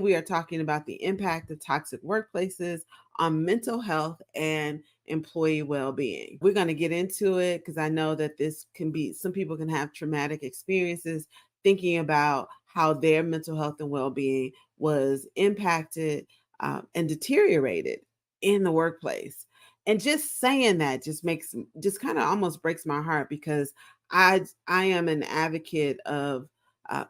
we are talking about the impact of toxic workplaces on mental health and employee well-being. We're going to get into it because I know that this can be, some people can have traumatic experiences thinking about how their mental health and well-being was impacted and deteriorated in the workplace. And just saying that just kind of almost breaks my heart, because I am an advocate of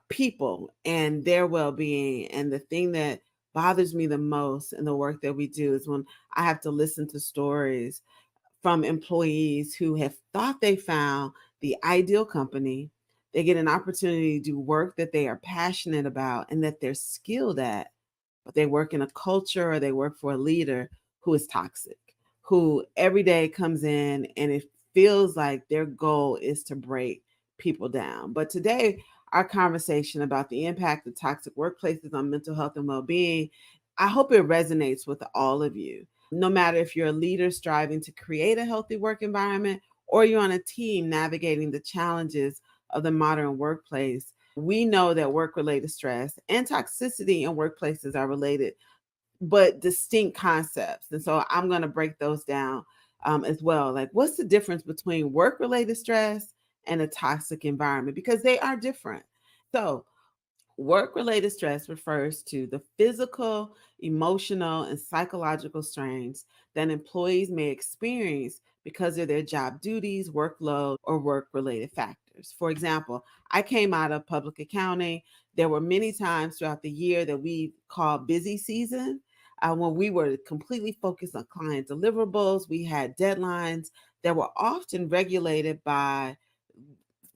people and their well-being. And the thing that bothers me the most in the work that we do is when I have to listen to stories from employees who have thought they found the ideal company. They get an opportunity to do work that they are passionate about and that they're skilled at, but they work in a culture or they work for a leader who is toxic, who every day comes in and it feels like their goal is to break people down. But today, our conversation about the impact of toxic workplaces on mental health and well-being, I hope it resonates with all of you. No matter if you're a leader striving to create a healthy work environment or you're on a team navigating the challenges of the modern workplace, we know that work-related stress and toxicity in workplaces are related but distinct concepts. And so I'm going to break those down as well. Like, what's the difference between work-related stress and a toxic environment? Because they are different. So work-related stress refers to the physical, emotional, and psychological strains that employees may experience because of their job duties, workload, or work-related factors. For example, I came out of public accounting. There were many times throughout the year that we call busy season, when we were completely focused on client deliverables. We had deadlines that were often regulated by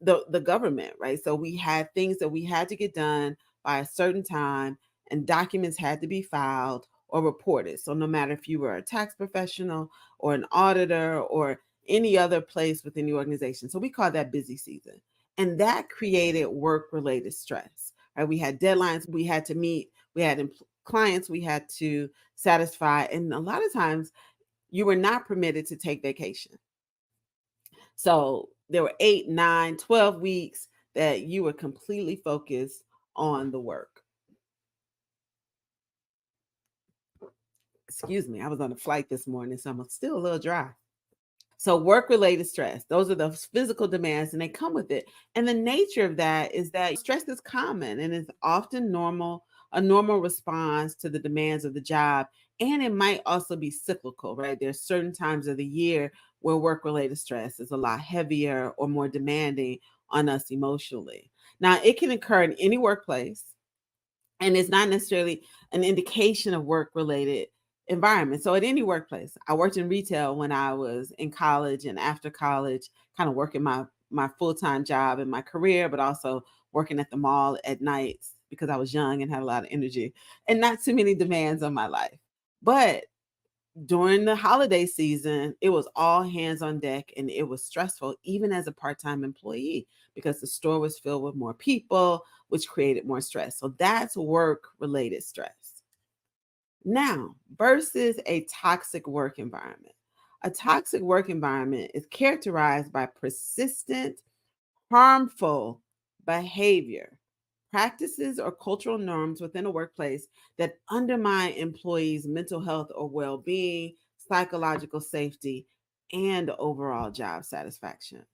the government, right? So we had things that we had to get done by a certain time, and documents had to be filed or reported. So no matter if you were a tax professional or an auditor or any other place within the organization. So we call that busy season. And that created work-related stress, right? We had deadlines we had to meet, we had clients we had to satisfy, and a lot of times you were not permitted to take vacation. So there were 8, 9, 12 weeks that you were completely focused on the work. Excuse me, I was on a flight this morning, so I'm still a little dry. So work-related stress, those are the physical demands and they come with it. And the nature of that is that stress is common and is often normal, a normal response to the demands of the job. And it might also be cyclical, right? There's certain times of the year where work-related stress is a lot heavier or more demanding on us emotionally. Now, it can occur in any workplace, and it's not necessarily an indication of work-related environment. So at any workplace, I worked in retail when I was in college and after college, kind of working my full-time job in my career, but also working at the mall at nights because I was young and had a lot of energy and not too many demands on my life. But during the holiday season, it was all hands on deck and it was stressful, even as a part-time employee, because the store was filled with more people, which created more stress. So that's work-related stress. Now, versus a toxic work environment. A toxic work environment is characterized by persistent, harmful behavior, practices, or cultural norms within a workplace that undermine employees' mental health or well being, psychological safety, and overall job satisfaction.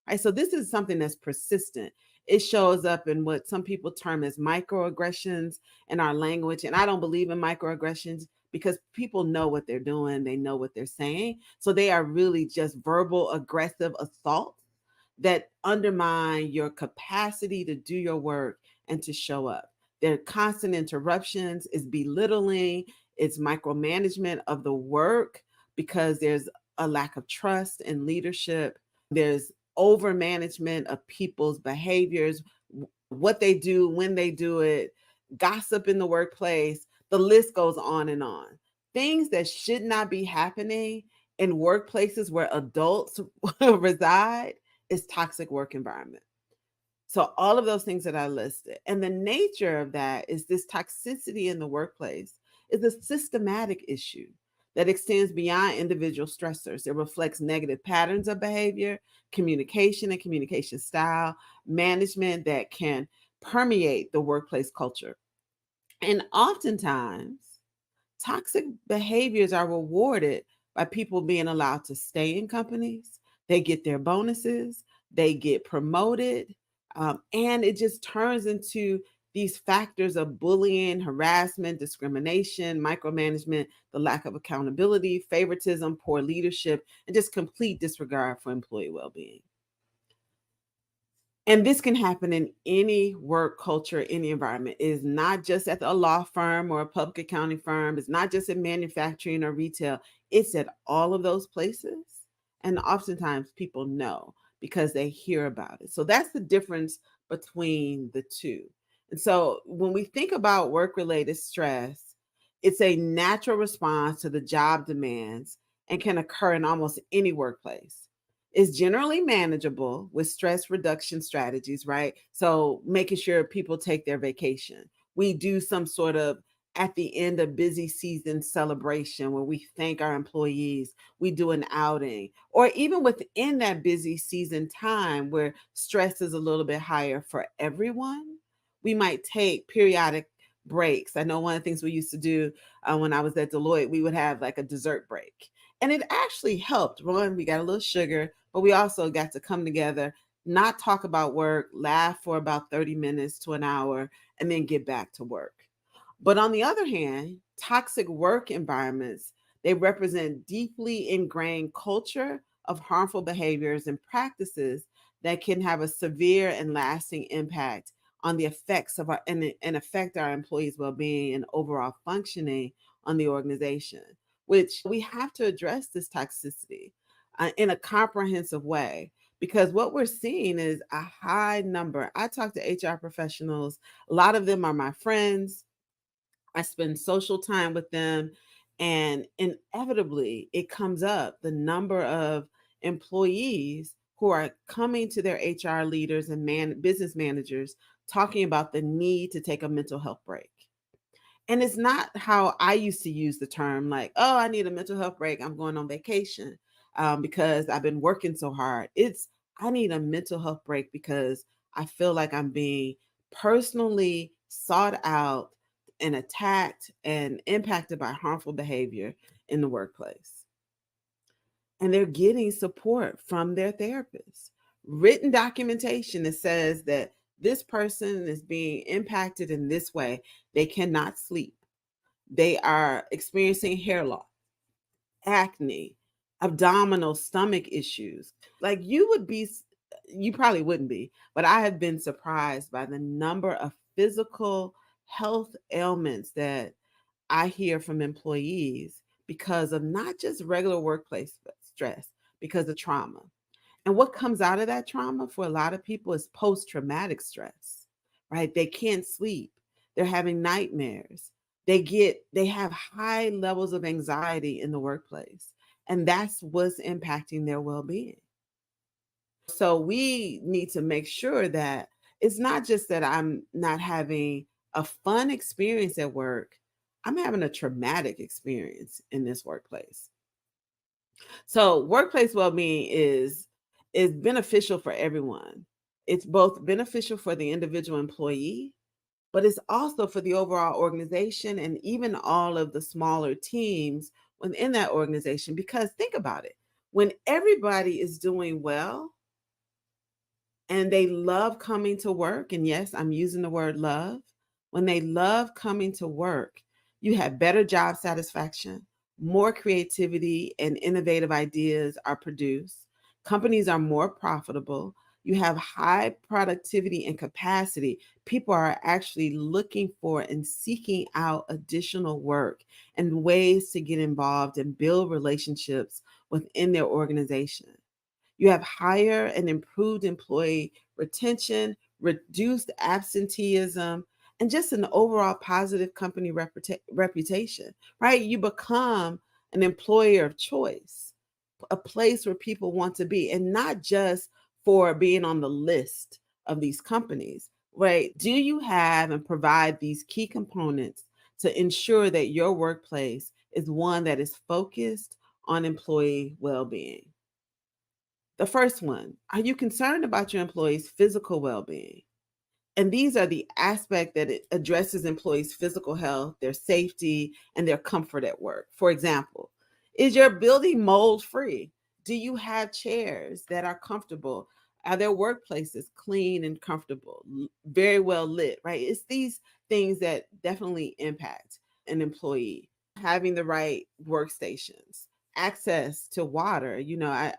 Right, so this is something that's persistent. It shows up in what some people term as microaggressions in our language. And I don't believe in microaggressions because people know what they're doing, they know what they're saying. So they are really just verbal aggressive assaults that undermine your capacity to do your work and to show up. There are constant interruptions, it's belittling, it's micromanagement of the work because there's a lack of trust and leadership. There's over management of people's behaviors, what they do, when they do it, gossip in the workplace. The list goes on and on. Things that should not be happening in workplaces where adults reside is toxic work environment. So all of those things that I listed. And the nature of that is this toxicity in the workplace is a systematic issue that extends beyond individual stressors. It reflects negative patterns of behavior, communication and communication style, management that can permeate the workplace culture. And oftentimes, toxic behaviors are rewarded by people being allowed to stay in companies. They get their bonuses, they get promoted, and it just turns into these factors of bullying, harassment, discrimination, micromanagement, the lack of accountability, favoritism, poor leadership, and just complete disregard for employee well being. And this can happen in any work culture, any environment. It is not just at a law firm or a public accounting firm. It's not just in manufacturing or retail. It's at all of those places. And oftentimes people know because they hear about it. So that's the difference between the two. And so when we think about work related stress, it's a natural response to the job demands and can occur in almost any workplace. Is generally manageable with stress reduction strategies, right? So making sure people take their vacation. We do some sort of at the end of busy season celebration where we thank our employees. We do an outing, or even within that busy season time where stress is a little bit higher for everyone, we might take periodic breaks. I know one of the things we used to do when I was at Deloitte, we would have like a dessert break. And it actually helped. One, we got a little sugar, but we also got to come together, not talk about work, laugh for about 30 minutes to an hour, and then get back to work. But on the other hand, toxic work environments, they represent deeply ingrained culture of harmful behaviors and practices that can have a severe and lasting impact on the effects of our and affect our employees' well-being and overall functioning on the organization, which we have to address this toxicity in a comprehensive way, because what we're seeing is a high number. I talk to HR professionals, a lot of them are my friends. I spend social time with them, and inevitably it comes up the number of employees who are coming to their HR leaders and business managers talking about the need to take a mental health break. And it's not how I used to use the term, like, oh, I need a mental health break. I'm going on vacation because I've been working so hard. It's, I need a mental health break because I feel like I'm being personally sought out and attacked and impacted by harmful behavior in the workplace. And they're getting support from their therapists, written documentation that says that this person is being impacted in this way. They cannot sleep. They are experiencing hair loss, acne, abdominal stomach issues. Like you probably wouldn't be, but I have been surprised by the number of physical health ailments that I hear from employees because of not just regular workplace stress, because of trauma. And what comes out of that trauma for a lot of people is post traumatic stress, right? They can't sleep. They're having nightmares. They have high levels of anxiety in the workplace. And that's what's impacting their well being. So we need to make sure that it's not just that I'm not having a fun experience at work, I'm having a traumatic experience in this workplace. So workplace well-being is beneficial for everyone. It's both beneficial for the individual employee, but it's also for the overall organization and even all of the smaller teams within that organization. Because think about it, when everybody is doing well and they love coming to work, and yes, I'm using the word love, when they love coming to work, you have better job satisfaction, more creativity and innovative ideas are produced, companies are more profitable, you have high productivity and capacity. People are actually looking for and seeking out additional work and ways to get involved and build relationships within their organization. You have higher and improved employee retention, reduced absenteeism, and just an overall positive company reputation, right? You become an employer of choice, a place where people want to be, and not just for being on the list of these companies, right? Do you have and provide these key components to ensure that your workplace is one that is focused on employee well being? The first one, are you concerned about your employees' physical well being? And these are the aspect that it addresses employees' physical health, their safety, and their comfort at work. For example, is your building mold free? Do you have chairs that are comfortable? Are their workplaces clean and comfortable, very well lit, right? It's these things that definitely impact an employee. Having the right workstations, access to water.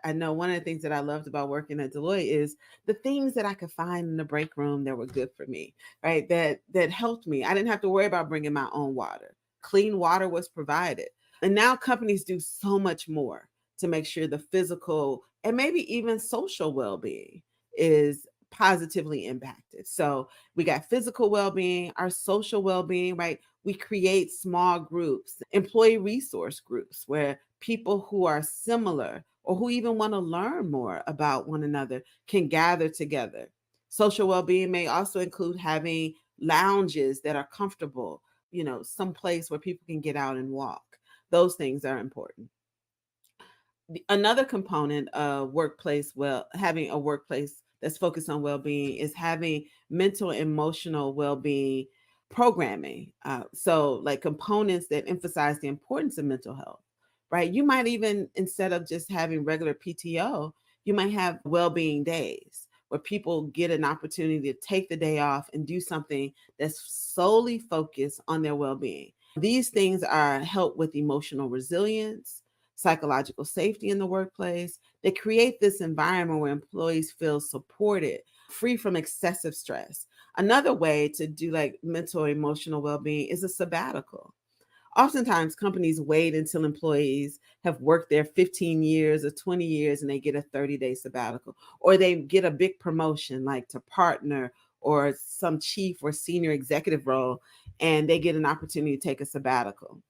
I know one of the things that I loved about working at Deloitte is the things that I could find in the break room that were good for me, right? That helped me. I didn't have to worry about bringing my own water. Clean water was provided. And now companies do so much more to make sure the physical and maybe even social well-being is positively impacted. So we got physical well-being, our social well-being, right? We create small groups, employee resource groups, where people who are similar or who even want to learn more about one another can gather together. Social well-being may also include having lounges that are comfortable, some place where people can get out and walk. Those things are important. Another component of having a workplace that's focused on well-being is having mental and emotional well-being programming. So like components that emphasize the importance of mental health, right? You might even, instead of just having regular PTO, you might have well-being days where people get an opportunity to take the day off and do something that's solely focused on their well-being. These things are help with emotional resilience, psychological safety in the workplace. They create this environment where employees feel supported, free from excessive stress. Another way to do like mental or emotional well-being is a sabbatical. Oftentimes, companies wait until employees have worked there 15 years or 20 years and they get a 30-day sabbatical, or they get a big promotion like to partner or some chief or senior executive role, and they get an opportunity to take a sabbatical.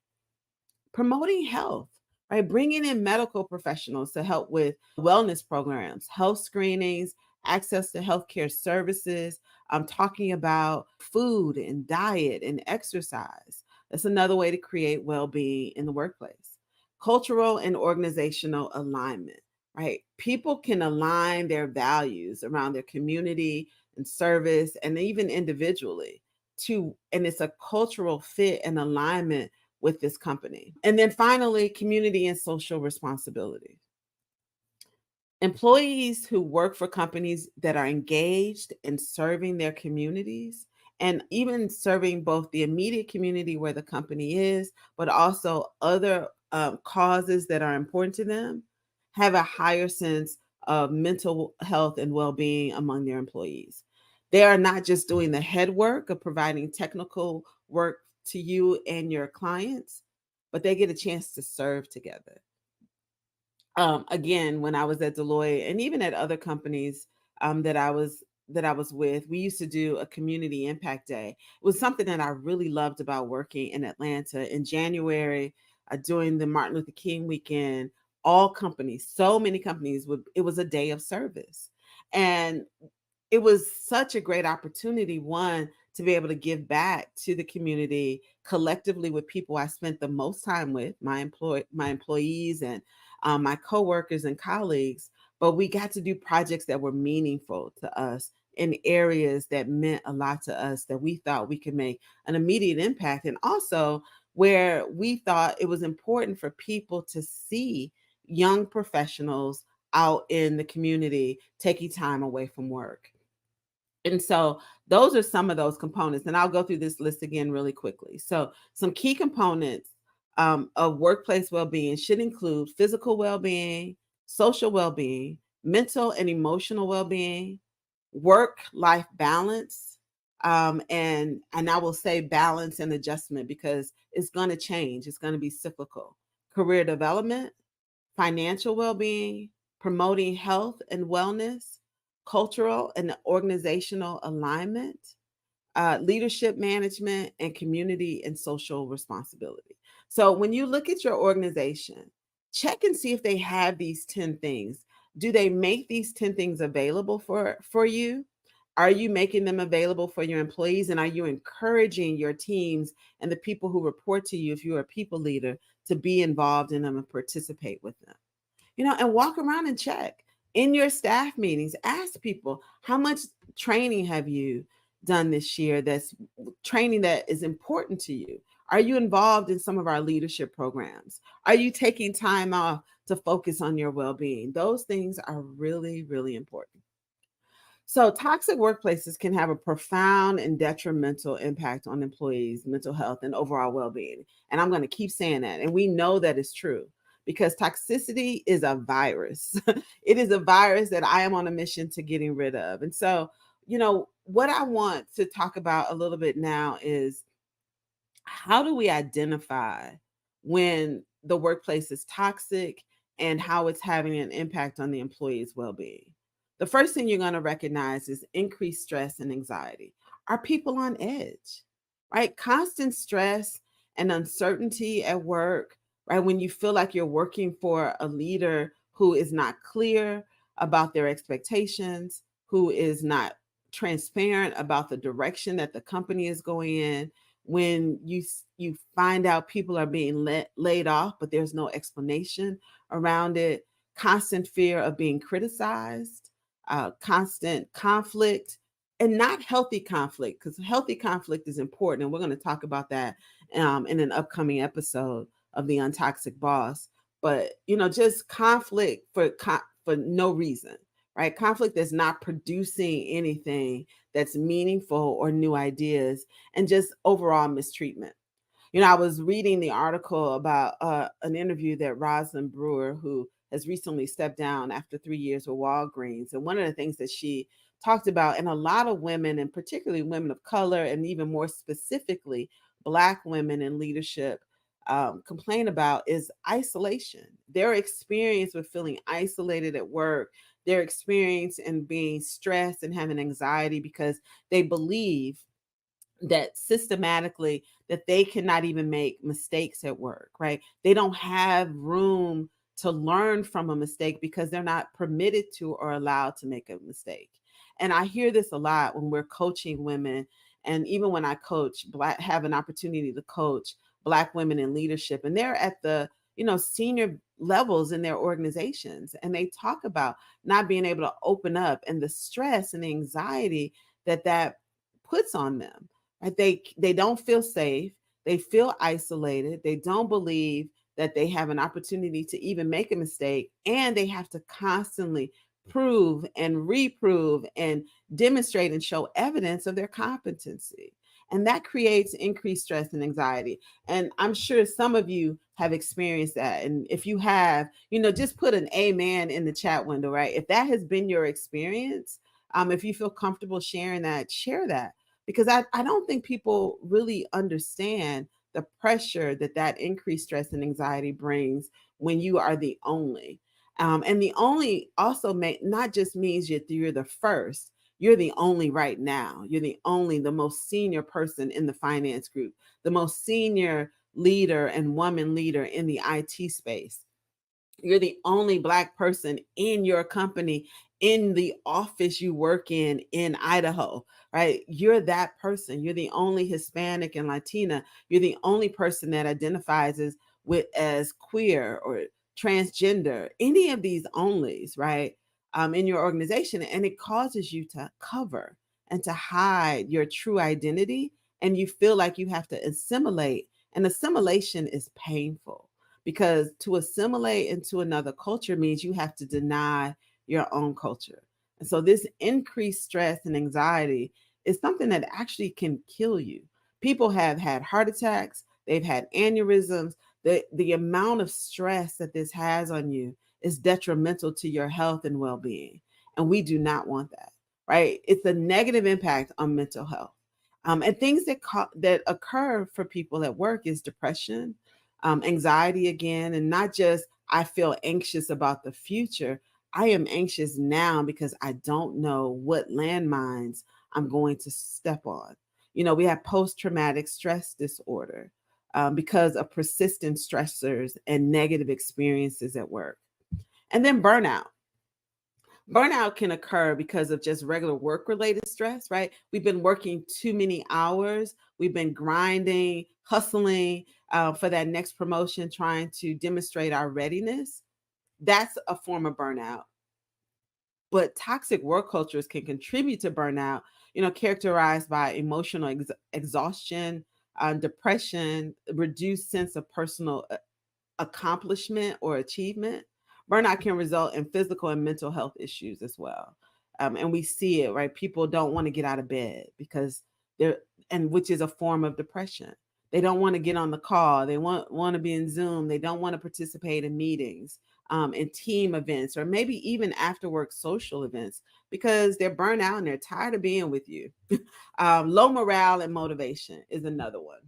Promoting health, right? Bringing in medical professionals to help with wellness programs, health screenings, access to healthcare services. I'm talking about food and diet and exercise. That's another way to create well being in the workplace. Cultural and organizational alignment, right? People can align their values around their community and service and even individually and it's a cultural fit and alignment with this company. And then finally, community and social responsibility. Employees who work for companies that are engaged in serving their communities and even serving both the immediate community where the company is, but also other causes that are important to them, have a higher sense of mental health and well being among their employees. They are not just doing the head work of providing technical work to you and your clients, but they get a chance to serve together. Again, when I was at Deloitte and even at other companies that I was with, we used to do a community impact day. It was something that I really loved about working in Atlanta in January during the Martin Luther King weekend. All companies, so many companies would. It was a day of service, and it was such a great opportunity, one, to be able to give back to the community collectively with people I spent the most time with, my employees and my coworkers and colleagues. But we got to do projects that were meaningful to us in areas that meant a lot to us, that we thought we could make an immediate impact, and also where we thought it was important for people to see young professionals out in the community taking time away from work. And so those are some of those components. And I'll go through this list again really quickly. So, some key components of workplace well being should include physical well being, social well being, mental and emotional well being, work life balance. And I will say balance and adjustment because it's going to change, it's going to be cyclical. Career development, financial well being, promoting health and wellness, cultural and organizational alignment, leadership management, and community and social responsibility. So, when you look at your organization, check and see if they have these 10 things. Do they make these 10 things available for you? Are you making them available for your employees? And are you encouraging your teams and the people who report to you, if you're a people leader, to be involved in them and participate with them? And walk around and check in your staff meetings. Ask people, how much training have you done this year that's training that is important to you? Are you involved in some of our leadership programs? Are you taking time off to focus on your well being? Those things are really, really important. So, toxic workplaces can have a profound and detrimental impact on employees' mental health and overall well being. And I'm going to keep saying that. And we know that is true because toxicity is a virus. It is a virus that I am on a mission to getting rid of. And so, what I want to talk about a little bit now is how do we identify when the workplace is toxic and how it's having an impact on the employee's well-being? The first thing you're going to recognize is increased stress and anxiety. Are people on edge? Right? Constant stress and uncertainty at work, right? When you feel like you're working for a leader who is not clear about their expectations, who is not transparent about the direction that the company is going in, when you find out people are being laid off but there's no explanation around it, constant fear of being criticized, constant conflict, and not healthy conflict, because healthy conflict is important, and we're going to talk about that in an upcoming episode of the Untoxic Boss. But just conflict for no reason, right? Conflict that's not producing anything that's meaningful or new ideas, and just overall mistreatment. I was reading the article about an interview that Rosalind Brewer, who has recently stepped down after 3 years with Walgreens. And one of the things that she talked about, and a lot of women, and particularly women of color, and even more specifically, Black women in leadership, complain about is isolation. Their experience with feeling isolated at work, their experience in being stressed and having anxiety because they believe that systematically that they cannot even make mistakes at work, right? They don't have room to learn from a mistake because they're not permitted to or allowed to make a mistake. And I hear this a lot when we're coaching women, and even when I have an opportunity to coach Black women in leadership, and they're at the senior levels in their organizations, and they talk about not being able to open up and the stress and the anxiety that puts on them. Right? They don't feel safe. They feel isolated. They don't believe that they have an opportunity to even make a mistake, and they have to constantly prove and reprove and demonstrate and show evidence of their competency. And that creates increased stress and anxiety. And I'm sure some of you have experienced that. And if you have, just put an amen in the chat window, right? If that has been your experience, if you feel comfortable sharing that, share that, because I don't think people really understand the pressure that increased stress and anxiety brings when you are the only. And the only also not just means you're the first, you're the only right now. You're the most senior person in the finance group, the most senior leader and woman leader in the IT space. You're the only Black person in your company, in the office you work in Idaho, right? You're that person. You're the only Hispanic and Latina. You're the only person that identifies as queer or transgender, any of these onlys, right? In your organization. And it causes you to cover and to hide your true identity. And you feel like you have to assimilate. And assimilation is painful, because to assimilate into another culture means you have to deny your own culture. And so this increased stress and anxiety is something that actually can kill you. People have had heart attacks, they've had aneurysms. The amount of stress that this has on you is detrimental to your health and well-being. And we do not want that, right? It's a negative impact on mental health. And things that occur for people at work is depression, anxiety again, and not just I feel anxious about the future. I am anxious now because I don't know what landmines I'm going to step on. We have post-traumatic stress disorder because of persistent stressors and negative experiences at work. And then burnout. Burnout can occur because of just regular work related stress, right? We've been working too many hours. We've been grinding, hustling for that next promotion, trying to demonstrate our readiness. That's a form of burnout. But toxic work cultures can contribute to burnout characterized by emotional exhaustion, depression, reduced sense of personal accomplishment or achievement. Burnout can result in physical and mental health issues as well. And we see it, right? People don't want to get out of bed because they're, and which is a form of depression. They don't want to get on the call. They want to be in Zoom. They don't want to participate in meetings, in team events, or maybe even after work social events because they're burnt out and they're tired of being with you. Low morale and motivation is another one.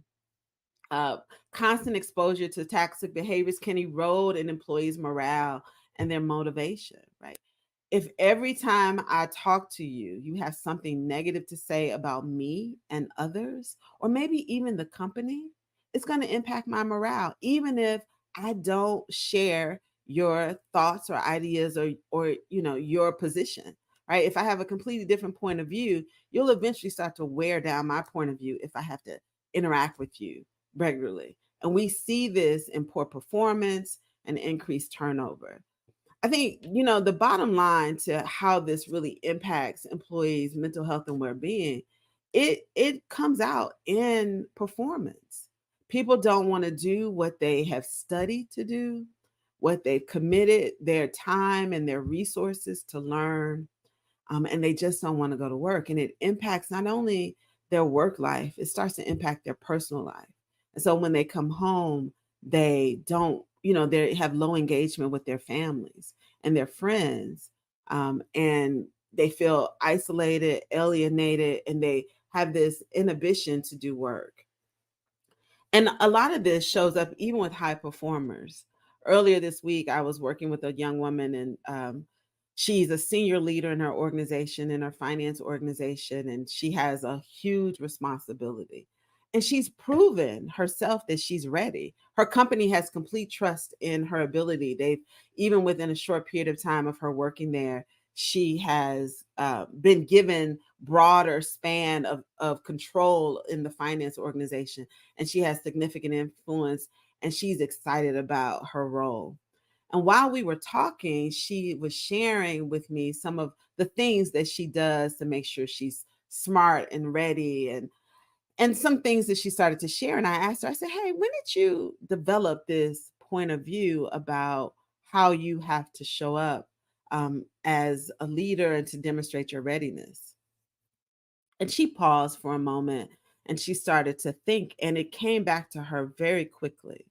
uh, Constant exposure to toxic behaviors can erode an employee's morale and their motivation, right? If every time I talk to you, you have something negative to say about me and others, or maybe even the company, it's going to impact my morale, even if I don't share your thoughts or ideas or your position, right? If I have a completely different point of view, you'll eventually start to wear down my point of view if I have to interact with you regularly. And we see this in poor performance and increased turnover. I think, the bottom line to how this really impacts employees' mental health and well-being, it comes out in performance. People don't want to do what they have studied to do, what they've committed their time and their resources to learn, and they just don't want to go to work. And it impacts not only their work life, it starts to impact their personal life. And so when they come home, they don't, they have low engagement with their families and their friends, and they feel isolated, alienated, and they have this inhibition to do work. And a lot of this shows up even with high performers. Earlier this week, I was working with a young woman, and she's a senior leader in her organization, in her finance organization, and she has a huge responsibility. And she's proven herself that she's ready. Her company has complete trust in her ability. They've, even within a short period of time of her working there, she has been given broader span of control in the finance organization, and she has significant influence, and she's excited about her role. And while we were talking, she was sharing with me some of the things that she does to make sure she's smart and ready, and some things that she started to share. And I asked her, I said, "Hey, when did you develop this point of view about how you have to show up as a leader and to demonstrate your readiness?" And she paused for a moment and she started to think, and it came back to her very quickly.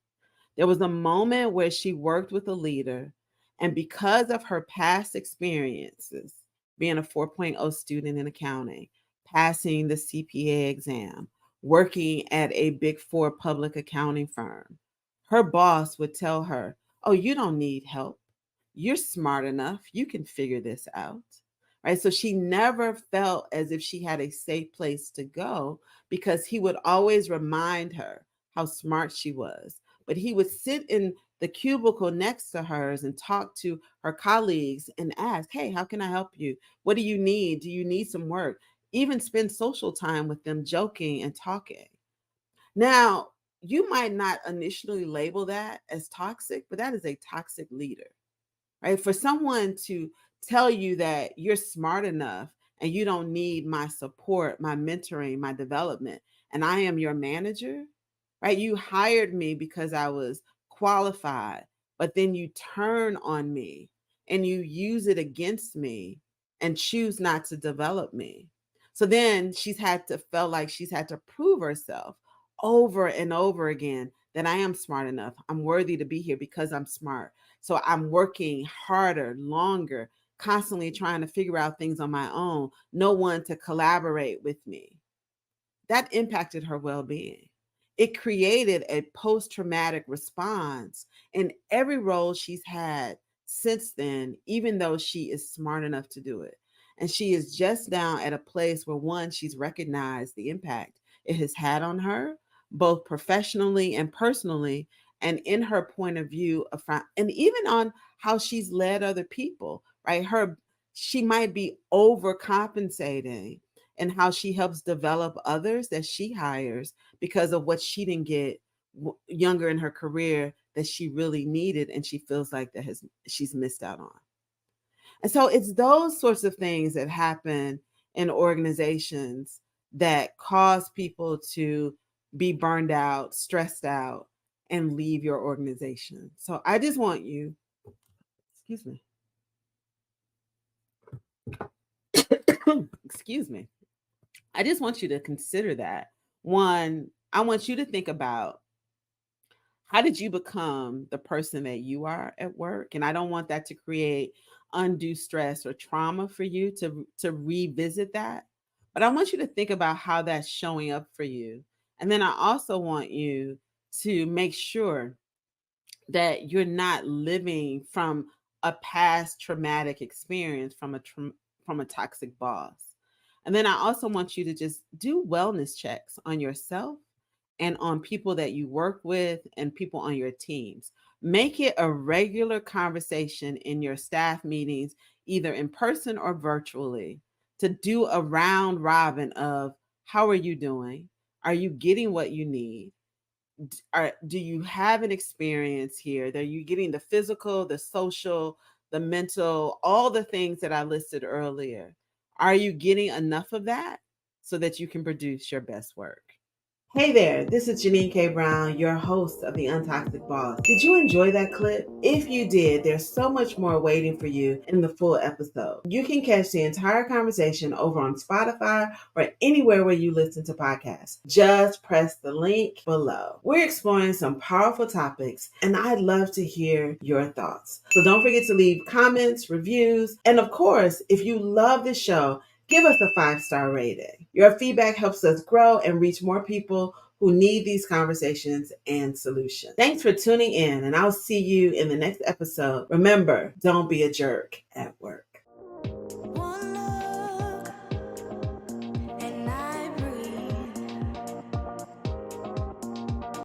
There was a moment where she worked with a leader, and because of her past experiences, being a 4.0 student in accounting, passing the CPA exam, working at a big four public accounting firm, her boss would tell her, "Oh, you don't need help. You're smart enough. You can figure this out." Right. So she never felt as if she had a safe place to go because he would always remind her how smart she was, but he would sit in the cubicle next to hers and talk to her colleagues and ask, "Hey, how can I help you? What do you need? Do you need some work?" Even spend social time with them, joking and talking. Now, you might not initially label that as toxic, but that is a toxic leader, right? For someone to tell you that you're smart enough and you don't need my support, my mentoring, my development, and I am your manager, right? You hired me because I was qualified, but then you turn on me and you use it against me and choose not to develop me. So then she's had to feel like she's had to prove herself over and over again that I am smart enough. I'm worthy to be here because I'm smart. So I'm working harder, longer, constantly trying to figure out things on my own, no one to collaborate with me. That impacted her well being. It created a post traumatic response in every role she's had since then, even though she is smart enough to do it. And she is just now at a place where, one, she's recognized the impact it has had on her, both professionally and personally, and in her point of view of, and even on how she's led other people, right? She might be overcompensating and how she helps develop others that she hires because of what she didn't get younger in her career that she really needed, and she feels like that has she's missed out on. And so it's those sorts of things that happen in organizations that cause people to be burned out, stressed out, and leave your organization. So I just want you, excuse me, excuse me. I just want you to consider that. One, I want you to think about, how did you become the person that you are at work? And I don't want that to create undue stress or trauma for you to revisit that. But I want you to think about how that's showing up for you. And then I also want you to make sure that you're not living from a past traumatic experience from a toxic boss. And then I also want you to just do wellness checks on yourself and on people that you work with and people on your teams. Make it a regular conversation in your staff meetings, either in person or virtually, to do a round robin of, how are you doing? Are you getting what you need? Do you have an experience here? Are you getting the physical, the social, the mental, all the things that I listed earlier? Are you getting enough of that so that you can produce your best work? Hey there, this is Jeannine K. Brown, your host of the UnToxic Boss. Did you enjoy that clip? If you did, there's so much more waiting for you in the full episode. You can catch the entire conversation over on Spotify or anywhere where you listen to podcasts. Just press the link below. We're exploring some powerful topics, and I'd love to hear your thoughts. So don't forget to leave comments, reviews, and of course, if you love the show, give us a 5-star rating. Your feedback helps us grow and reach more people who need these conversations and solutions. Thanks for tuning in, and I'll see you in the next episode. Remember, don't be a jerk at work.